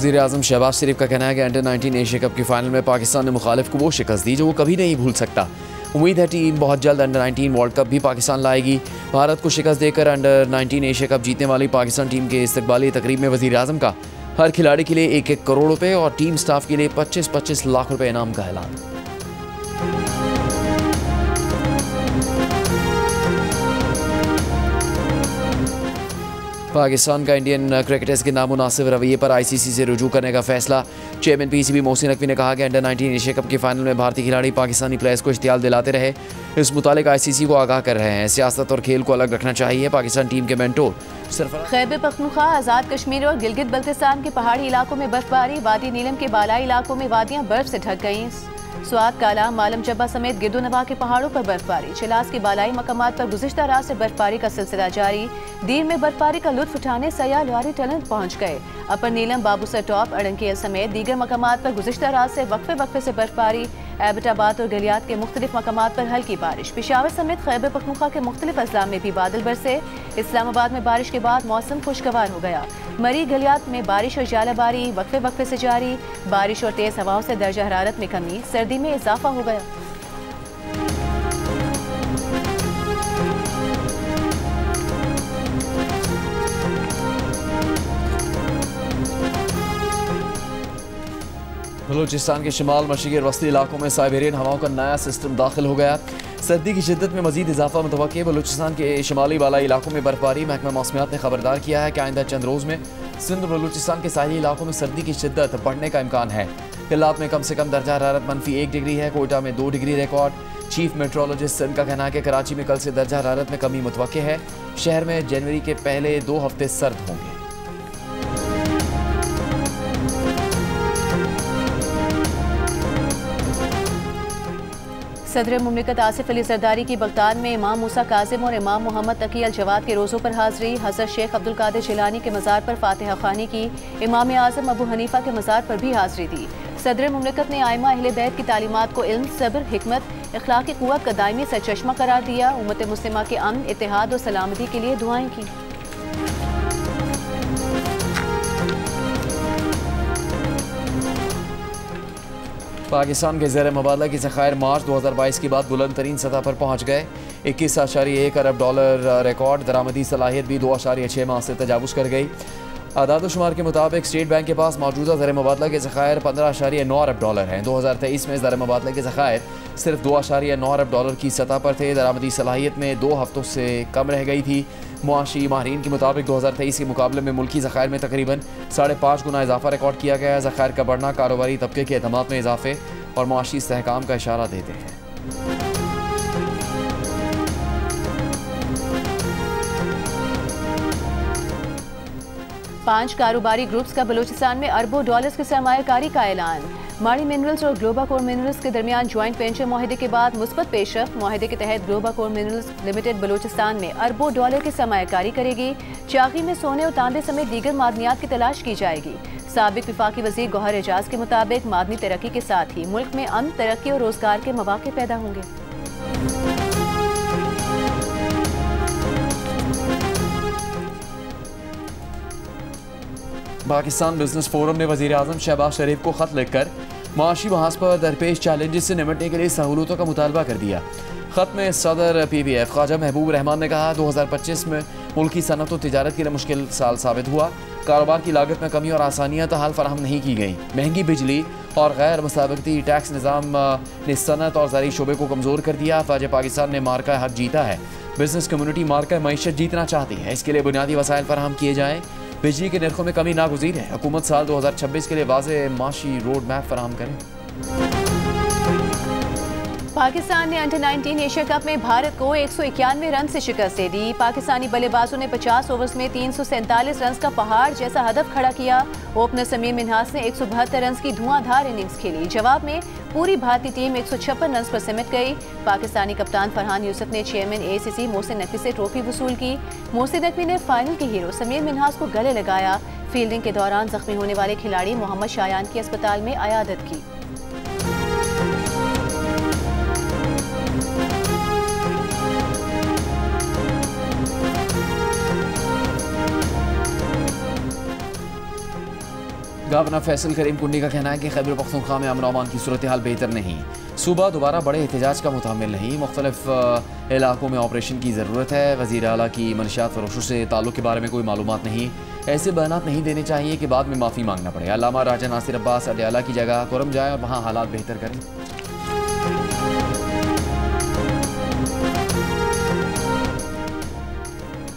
वज़ीर आज़म शहबाज शरीफ का कहना है कि अंडर 19 एशिया कप के फाइनल में पाकिस्तान ने मुखालिफ को वो शिकस्त दी जो वो कभी नहीं भूल सकता। उम्मीद है टीम बहुत जल्द अंडर 19 वर्ल्ड कप भी पाकिस्तान लाएगी। भारत को शिकस्त देकर अंडर 19 एशिया कप जीतने वाली पाकिस्तान टीम के इस्तकबाली तकरीब में वज़ीर आज़म का हर खिलाड़ी के लिए 1-1 करोड़ रुपये और टीम स्टाफ के लिए 25-25 लाख रुपये इनाम का ऐलान। पाकिस्तान का इंडियन क्रिकेटर्स के नामुनासिब रवैये पर आईसीसी से रुजू करने का फैसला। चेयरमैन पीसीबी मोहसिन नकवी ने कहा कि अंडर 19 एशिया कप के फाइनल में भारतीय खिलाड़ी पाकिस्तानी प्लेयर्स को इश्तियाल दिलाते रहे। इस मुतालिक आईसीसी को आगाह कर रहे हैं। सियासत और खेल को अलग रखना चाहिए। पाकिस्तान टीम के मेंटोर खैबर पख्तूनख्वा, आज़ाद कश्मीर और गिलगित बल्तिस्तान के पहाड़ी इलाकों में बर्फबारी। वादी नीलम के बालाई इलाकों में वादियाँ बर्फ से ढक गईं। स्वात, काला, मालम जब्बा समेत गिरदोनवा के पहाड़ों पर बर्फबारी। चिलास के बालाई मकामात पर गुज़िश्ता रात से बर्फबारी का सिलसिला जारी। दीर में बर्फबारी का लुत्फ उठाने सयाह लुआरी टनल पहुँच गए। अपर नीलम, बाबूसर टॉप, अड़ंकेल समेत दीगर मकामात पर गुज़िश्ता रात से वक्फे वक्फे से बर्फबारी। एबटाबाद और गलियात के मुख्तलिफ मकामात पर हल्की बारिश। पेशावर समेत खैबर पख्तूनख्वा के मुख्तलिफ अजला में भी बादल बरसे। इस्लामाबाद में बारिश के बाद मौसम खुशगवार हो गया। मरी गलियात में बारिश और जालाबारी वक्फे वक्फे से जारी। बारिश और तेज हवाओं से दर्जा हरारत में कमी, सर्दी में इजाफा हो गया। बलूचिस्तान के शिमाल मशरक़ी और वस्ती इलाकों में साइबेरियन हवाओं का नया सिस्टम दाखिल हो गया। सर्दी की शिद्दत में मजीद इजाफा मुतवक्के। बलूचिस्तान के शिमाली बालाई इलाकों में बर्फबारी। महकमा मौसमियात ने खबरदार किया है कि आइंदा चंद रोज़ में सिंध और बलूचिस्तान के साहिली इलाकों में सर्दी की शिद्दत बढ़ने का इम्कान है। हिलात में कम से कम दर्जा हरारत -1 डिग्री है। कोयटा में 2 degree record. Chief meteorologist Sindh का कहना है कि कराची में कल से दर्जा हरारत में कमी मुतवक्के है। शहर में जनवरी के पहले 2 हफ्ते सर्द होंगे। सदर मुमलिकत आसिफ अली जरदारी की बगदाद में इमाम मूसा काजिम और इमाम मोहम्मद तकी अल जवाद के रोज़ों पर हाज़री। हज़रत शेख अब्दुल कादिर जिलानी के मज़ार पर फातिहा ख़ानी की। इमाम आज़म अबू हनीफ़ा के मज़ार पर भी हाज़री दी। सदर मुमलिकत ने आइमा अहले बैत की तालीमात को इल्म, सब्र, हिकमत, इख़लाक़ी क़ुव्वत का दायमी सरचश्मा करार दिया। उम्मत मुस्लिमा के अमन, इत्तेहाद और सलामती के लिए दुआएं की। पाकिस्तान के ज़ेर मुबादला के ज़खायर मार्च 2022 के बाद बुलंद तरीन सतह पर पहुँच गए। 21.1 अरब डॉलर रिकॉर्ड। दरामदी सलाहियत भी 2.6 माह से तजावुज़ कर गई। आदाद शुमार के मुताबिक स्टेट बैंक के पास मौजूदा ज़र मुबादला के ज़खायर 15.9 अरब डॉलर हैं। 2023 में ज़र मुबादला के ज़खायर सिर्फ 2.9 अरब डॉलर की सतह पर थे। दरामदी सलाहियत में 2 हफ्तों से कम रह गई थी। मुआशी माहिरीन के मुताबिक 2023 के मुकाबले में मुल्की ज़खायर में तकरीबन 5.5 गुना इजाफा रिकॉर्ड किया गया है। ज़खायर का बढ़ना कारोबारी तबके के एतमाद में इजाफे और मुआशी इस्तेहकाम का इशारा देते हैं। पांच कारोबारी ग्रुप्स का बलूचिस्तान में अरबों डॉलर्स की सरमायाकारी का ऐलान। माड़ी मिनरल्स और ग्लोबाकोर मिनरल्स के दरमियान ज्वाइंट वेंचर मुआहदे के बाद मुस्बत पेशरफ्त। मुआहदे के तहत ग्लोबाकोर मिनरल्स लिमिटेड बलूचिस्तान में अरबों डॉलर की सरमायाकारी करेगी। चाकी में सोने और तांबे समेत दीगर मादनियात की तलाश की जाएगी। साबिक विफाकी वज़ीर गौहर एजाज के मुताबिक मादनी तरक्की के साथ ही मुल्क में अमन, तरक्की और रोजगार के मौके पैदा होंगे। पाकिस्तान बिजनेस फोरम ने वज़ीर आज़म शहबाज शरीफ को ख़त लिखकर माशी महाज पर दरपेश चैलेंजेस से निपटने के लिए सहूलतों का मुतालबा कर दिया। ख़त में सदर PBF ख्वाजा महबूब रहमान ने कहा 2025 में मुल्की सनत और तिजारत के लिए मुश्किल साल साबित हुआ। कारोबार की लागत में कमी और आसानियाँ तो हाल फराहम नहीं की गई। महंगी बिजली और गैर मुसाबकती टैक्स निज़ाम ने सनत और ज़राई शोबे को कमज़ोर कर दिया। फ़ौज पाकिस्तान ने मार्का हक जीता है। बिजनेस कम्युनिटी मार्का मईशत जीतना चाहती है। इसके लिए बुनियादी वसाइल फराहम किए जाएँ। बिजली के नरखों में कमी नागुज़ीर है। हुकूमत साल 2026 के लिए वाज़ेह माशी रोड मैप फराहम करें। पाकिस्तान ने अंडर 19 एशिया कप में भारत को 191 रन से शिकस्त दे दी। पाकिस्तानी बल्लेबाजों ने 50 ओवर्स में 347 रन का पहाड़ जैसा हदफ खड़ा किया। ओपनर समीर मिन्हास ने 172 रन की धुआंधार इनिंग्स खेली। जवाब में पूरी भारतीय टीम 156 रन पर सिमट गई। पाकिस्तानी कप्तान फरहान यूसुफ ने चेयरमैन ACC मोहसिन नकवी से ट्रॉफी वसूल की। मोहसिन नकवी ने फाइनल के हीरो समीर मिन्हास को गले लगाया। फील्डिंग के दौरान जख्मी होने वाले खिलाड़ी मोहम्मद शायान की अस्पताल में अयादत की। गवर्नर फैसल करीम कुंडी का कहना है कि खैबर पख्तूनख्वा में अमन अमान की सूरत हाल बेहतर नहीं, सूबा दोबारा बड़े एहतजाज का मुतामिल नहीं, मुख्तलिफ इलाकों में ऑपरेशन की ज़रूरत है। वज़ीर आला की मनशियात फरोशों से ताल्लुक़ के बारे में कोई मालूमात नहीं, ऐसे बयानात नहीं देने चाहिए कि बाद में माफ़ी मांगना पड़े। अल्लामा राजा नासिर अब्बास अडयाला की जगह कुरम जाए और वहाँ हालात बेहतर करें।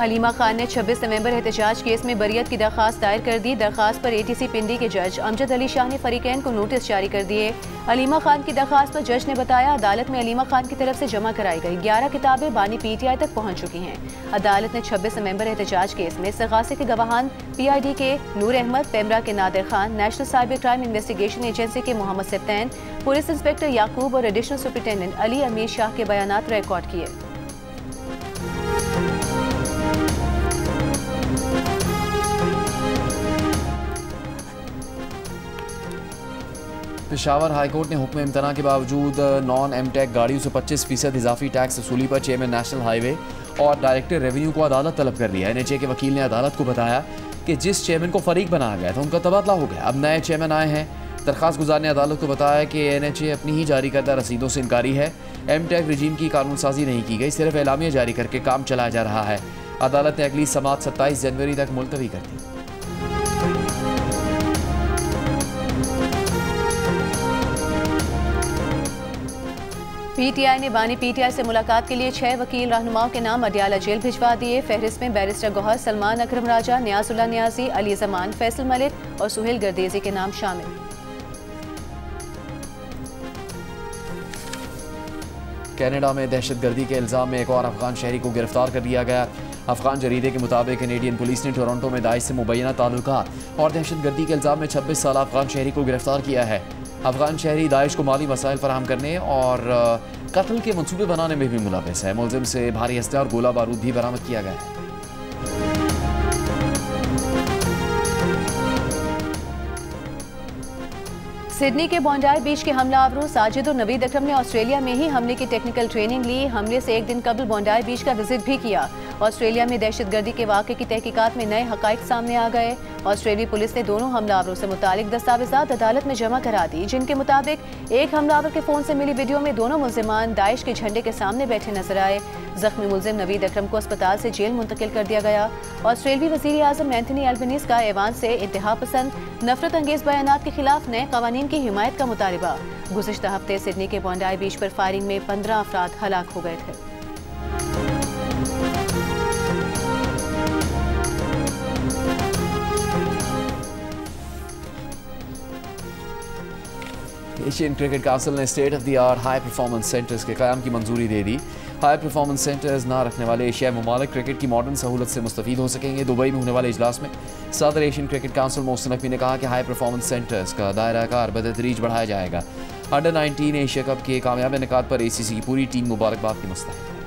अलीमा खान ने 26 नवंबर एहतजाज केस में बरियत की दरखास्त दायर कर दी। दरखास्त पर ATC पिंडी के जज अमजद अली शाह ने फरीकैन को नोटिस जारी कर दिए। अलीमा खान की दरखास्त पर जज ने बताया अदालत में अलीमा खान की तरफ से जमा कराई गई 11 किताबें बानी PTI तक पहुंच चुकी हैं। अदालत ने 26 नवंबर एहतजाज केस में इस्तग़ासे के गवाहान PID के नूर अहमद, पेमरा के Nadir Khan, national cyber crime investigation agency के मोहम्मद सिप्तैन, पुलिस इंस्पेक्टर याकूब और एडिशनल सुपरिटेंडेंट अली अमीर शाह के बयानात रिकॉर्ड किए। पेशावर हाईकोर्ट ने हुक्म इम्तना के बावजूद नॉन एमटेक गाड़ियों से 25% इजाफी टैक्स वसूली पर चेयरमैन नेशनल हाईवे और डायरेक्टर रेवेन्यू को अदालत तलब कर लिया। NHA के वकील ने अदालत को बताया कि जिस चेयरमैन को फरीक बनाया गया था उनका तबादला हो गया, अब नए चेयरमैन आए हैं। दरखास्त गुजार ने अदालत को बताया कि NHA अपनी ही जारी करदा रसीदों से इनकारी है, एमटेक रजीम की कानून साजी नहीं की गई, सिर्फ एलामिया जारी करके काम चलाया जा रहा है। अदालत ने अगली समाअत 27 जनवरी तक मुलतवी कर दी। PTI ने बानी PTI से मुलाकात के लिए 6 वकील रहनुमाओं के नाम अडयाला जेल भिजवा दिए। फहरिस्त में बैरिस्टर गौहर, सलमान अकरम राजा, नियाजुल्लाह नियाजी, अली जमान, फैसल मलिक और सुहेल गर्देजी के नाम शामिल। कनाडा में दहशतगर्दी के इल्ज़ाम में एक और अफगान शहरी को गिरफ्तार कर लिया गया। अफगान जरीदे के मुताबिक कैनेडियन पुलिस ने टोरंटो में दाइश से मुबैना ताल्लुकात और दहशतगर्दी के इल्ज़ाम में 26 साल अफगान शहरी को गिरफ्तार किया है। अफगान शहरी दाइश को माली वसाइल फराहम करने और कत्ल के मंसूबे बनाने में भी मुलविस है। मुलजिम से भारी हथियार और गोला बारूद भी बरामद किया गया है। सिडनी के बॉन्डाई बीच के हमलावरों साजिद और नवीद अकरम ने ऑस्ट्रेलिया में ही हमले की टेक्निकल ट्रेनिंग ली। हमले से एक दिन कबल बॉन्डाई बीच का विजिट भी किया। ऑस्ट्रेलिया में दहशतगर्दी के वाक़े की तहकीकात में नए हक़ाइक़ सामने आ गए। ऑस्ट्रेलियाई पुलिस ने दोनों हमलावरों से मुतालिक दस्तावेज़ात अदालत में जमा करा दी, जिनके मुताबिक एक हमलावर के फ़ोन से मिली वीडियो में दोनों मुल्ज़िमान दाइश के झंडे के सामने बैठे नजर आए। जख्मी मुल्जिम नवीद अकरम को अस्पताल से जेल मुंतकिल कर दिया गया। ऑस्ट्रेलियाई वज़ीर आज़म एंथनी एल्बनीज़ का ऐवान से इंतहा पसंद नफरत अंगेज़ बयानात के खिलाफ नए क़वानीन की हिमायत का मुतालबा। गुज़िश्ता हफ्ते सिडनी के बॉन्डाई बीच पर फायरिंग में 15 अफराद हलाक हो गए थे। एशियन क्रिकेट काउंसिल ने state of the art high performance centres के क़याम की मंजूरी दे दी। हाई परफॉर्मेंस सेंटर्स ना रखने वाले एशियाई ममालिक क्रिकेट की मॉडर्न सहूलत से मुस्तफ़ीद हो सकेंगे। दुबई में होने वाले इजलास में सदर Asian cricket council Mohsin Naqvi ने कहा कि हाई परफॉर्मेंस सेंटर्स का दायरा कार बतदरीज बढ़ाया जाएगा। अंडर 19 एशिया कप के कामयाब इनेकाद पर ACC की पूरी टीम मुबारकबाद की मुस्तहिक है।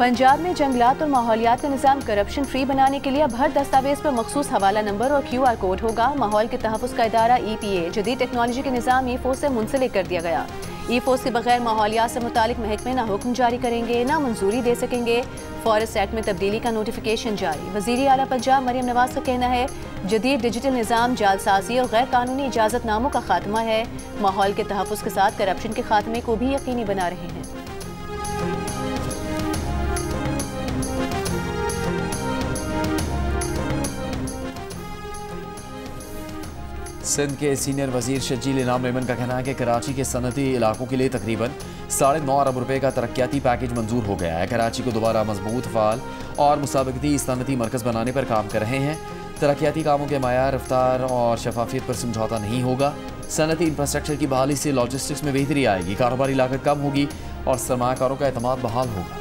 पंजाब में जंगलात और माहौलियात का निज़ाम करप्शन फ्री बनाने के लिए अब हर दस्तावेज पर मखसूस हवाला नंबर और QR कोड होगा। माहौल के तहफ़्फ़ुज़ का इदारा EPA जदीद टेक्नोलॉजी के निज़ाम EFOS से मुंसलिक कर दिया गया। EFOS के बगैर माहौलियात से मुतालिक महकमे ना हुक्म जारी करेंगे ना मंजूरी दे सकेंगे। फॉरेस्ट एक्ट में तब्दीली का नोटिफिकेशन जारी। वज़ीर आला पंजाब मरियम नवाज का कहना है जदीद डिजिटल निज़ाम जालसाजी और गैर कानूनी इजाज़तनामों का खात्मा है। माहौल के तहफ़्फ़ुज़ के साथ करप्शन के खात्मे को भी यकीनी बना रहे हैं। सिंध के सीनियर वजीर शजील इनाम मेमन का कहना है कि कराची के सनती इलाकों के लिए तकरीबन 9.5 अरब रुपए का तरक्याती पैकेज मंजूर हो गया है। कराची को दोबारा मजबूत, फाल और मुसाबकती सनती मरकज़ बनाने पर काम कर रहे हैं। तरक्याती कामों के मायार, रफ्तार और शफाफियत पर समझौता नहीं होगा। सनती इंफ्रास्ट्रक्चर की बहाली से लॉजिस्टिक्स में बेहतरी आएगी, कारोबारी लागत कम होगी और सरमाकारों का एतमाद बहाल होगा।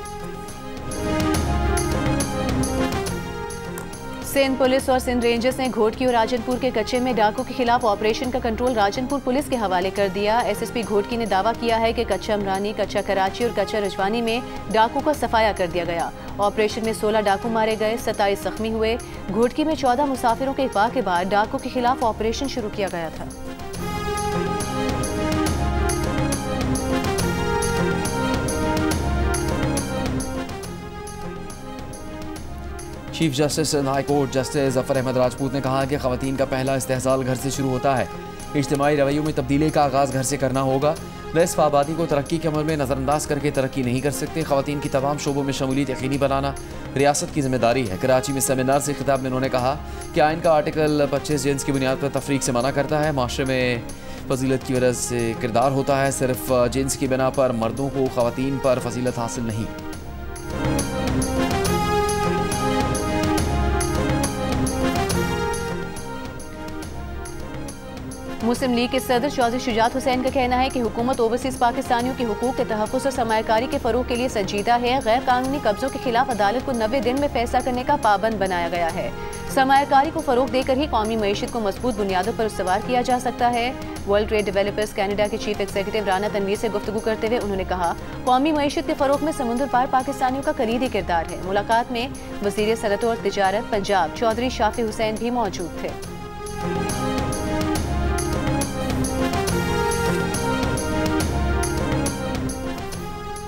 सिंध पुलिस और सिंध रेंजर्स ने घोटकी और राजनपुर के कच्चे में डाकू के खिलाफ ऑपरेशन का कंट्रोल राजनपुर पुलिस के हवाले कर दिया। SSP घोटकी ने दावा किया है कि कच्चा अमरानी, कच्चा कराची और कच्चा रजवानी में डाकू का सफाया कर दिया गया। ऑपरेशन में 16 डाकू मारे गए, 27 जख्मी हुए। घोटकी में 14 मुसाफिरों के इगवा के बाद डाकू के खिलाफ ऑपरेशन शुरू किया गया था। Chief justice high court justice Zafar Ahmad Rajput ने कहा कि खवातीन का पहला इस्तेहसाल घर से शुरू होता है। इज्तिमाई रवैयों में तब्दीली का आगाज़ घर से करना होगा। निस्फ आबादी को तरक्की के अमल में नज़रअंदाज करके तरक्की नहीं कर सकते। खवातीन की तमाम शोबों में शमूलियत यकीनी बनाना रियासत की जिम्मेदारी है। कराची में सेमिनार से खिताब में उन्होंने कहा कि आइन का आर्टिकल 25 जिन्स की बुनियाद पर तफरीक से मना करता है। माशरे में फजीलत की वजह से किरदार होता है, सिर्फ जिन्स की बिना पर मर्दों को खवातीन पर फजीलत हासिल नहीं। मुस्लिम लीग के सदर चौधरी शुजात हुसैन का कहना है कि हुकूमत ओवरसीज पाकिस्तानियों के हुकूक के तहफ़्फ़ुज़ और सरमायाकारी के फ़रोग़ के लिए संजीदा है। गैर कानूनी कब्ज़ों के खिलाफ अदालत को 90 दिन में फैसला करने का पाबंद बनाया गया है। सरमायाकारी को फ़रोग़ देकर ही कौमी मईशत को मजबूत बुनियादों पर इस्तवार किया जा सकता है। वर्ल्ड ट्रेड डेवलपर्स कैनेडा के चीफ एग्जीक्यूटिव राना तनवीर से गुफ्तगू करते हुए उन्होंने कहा, कौमी मईशत के फ़रोग़ में समुद्र पार पाकिस्तानियों का कलीदी किरदार है। मुलाकात में वज़ीर सनअत और तिजारत पंजाब चौधरी शाफी हुसैन भी मौजूद थे।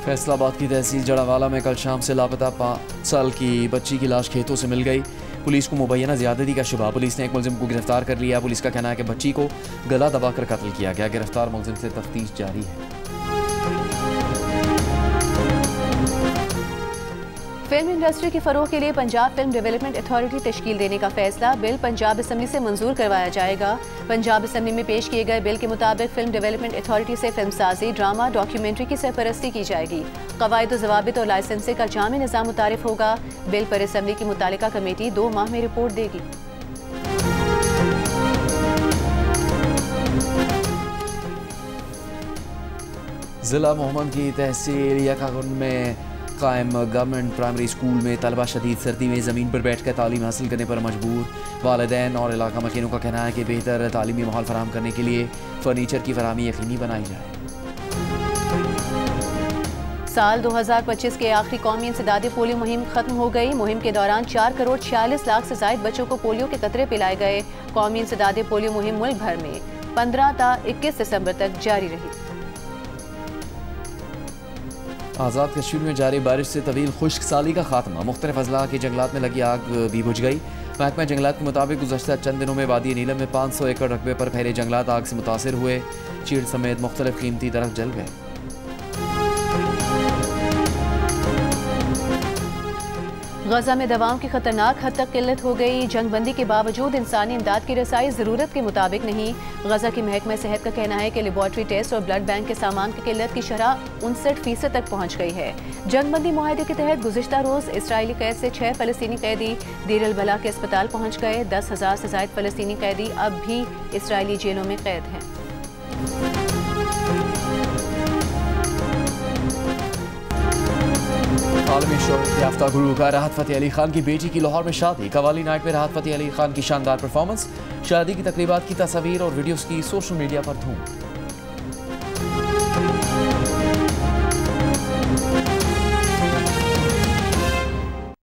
फैसलाबाद की तहसील जड़ावाला में कल शाम से लापता 5 साल की बच्ची की लाश खेतों से मिल गई। पुलिस को मुबैना ज़्यादती का शुबा। पुलिस ने एक मुलजिम को गिरफ्तार कर लिया। पुलिस का कहना है कि बच्ची को गला दबाकर कत्ल किया गया। गिरफ्तार मुलजिम से तफ्तीश जारी है। फिल्म इंडस्ट्री के फ़रोग़ के लिए पंजाब फिल्म डेवलपमेंट अथॉरिटी तश्कील देने का फैसला। बिल पंजाब असम्बली से मंजूर करवाया जाएगा। पंजाब असम्बली में पेश किए गए बिल के मुताबिक फिल्म डेवलपमेंट अथॉरिटी से फिल्मसाजी, ड्रामा, डॉक्यूमेंट्री की सरपरस्ती की जाएगी। क़वाइद व ज़वाबित और लाइसेंसिंग का जामी निज़ाम मुतारिफ होगा। बिल पर असम्बली की मुतालिका कमेटी 2 माह में रिपोर्ट देगी। ज़िला मोहम्मद की तहसील यकागुन में कायम गवर्नमेंट प्राइमरी स्कूल में तलबा शदीद सर्दी में ज़मीन पर बैठ कर तालीम हासिल करने पर मजबूर। वालिदैन और इलाका मकीनों का कहना है कि बेहतर तालीमी माहौल फराहम करने के लिए फर्नीचर की फराहमी यकीनी बनाई जाए। साल 2025 के आखिरी कौमी इंसदादी पोलियो मुहिम खत्म हो गई। मुहिम के दौरान 4 करोड़ 46 लाख से ज़ायद बच्चों को पोलियो के कतरे पिलाए गए। कौमी इंसदादी पोलियो मुहिम मुल्क भर में 15 ta 21 दिसंबर तक जारी रही। आज़ाद कश्मीर में जारी बारिश से तवील खुश्क साली का खात्मा। मुख्तलिफ अजला के जंगलात में लगी आग भी बुझ गई। महकमा जंगलात के मुताबिक गुज़श्ता चंद दिनों में वादी नीलम में 500 एकड़ रकबे पर फैले जंगलात आग से मुतासिर हुए। चीड़ समेत मुख्तलिफ कीमती दरख्त जल गए। गजा में दवाओं की खतरनाक हद तक किल्लत हो गई। जंगबंदी के बावजूद इंसानी इमदाद की रसाई ज़रूरत के मुताबिक नहीं। गजा की महकमा सेहत का कहना है कि लेबॉर्ट्री टेस्ट और ब्लड बैंक के सामान की किल्लत की शरह 59% तक पहुँच गई है। जंगबंदी मुआहदे के तहत गुज़िश्ता रोज़ इसराइली कैद से 6 फ़लस्तीनी कैदी देर अल बला के अस्पताल पहुँच गए। 10,000 से ज़ायद फ़लस्तीनी कैदी अब भी इसराइली जेलों में कैद हैं। आलमी शोहरत याफ्ता गुलकार राहत फ़तेह अली खान की बेटी की लाहौर में शादी। कवाली नाइट में राहत फ़तेह अली खान की शानदार परफॉर्मेंस। शादी की तकरीबात की तस्वीर और वीडियोस की सोशल मीडिया पर धूम।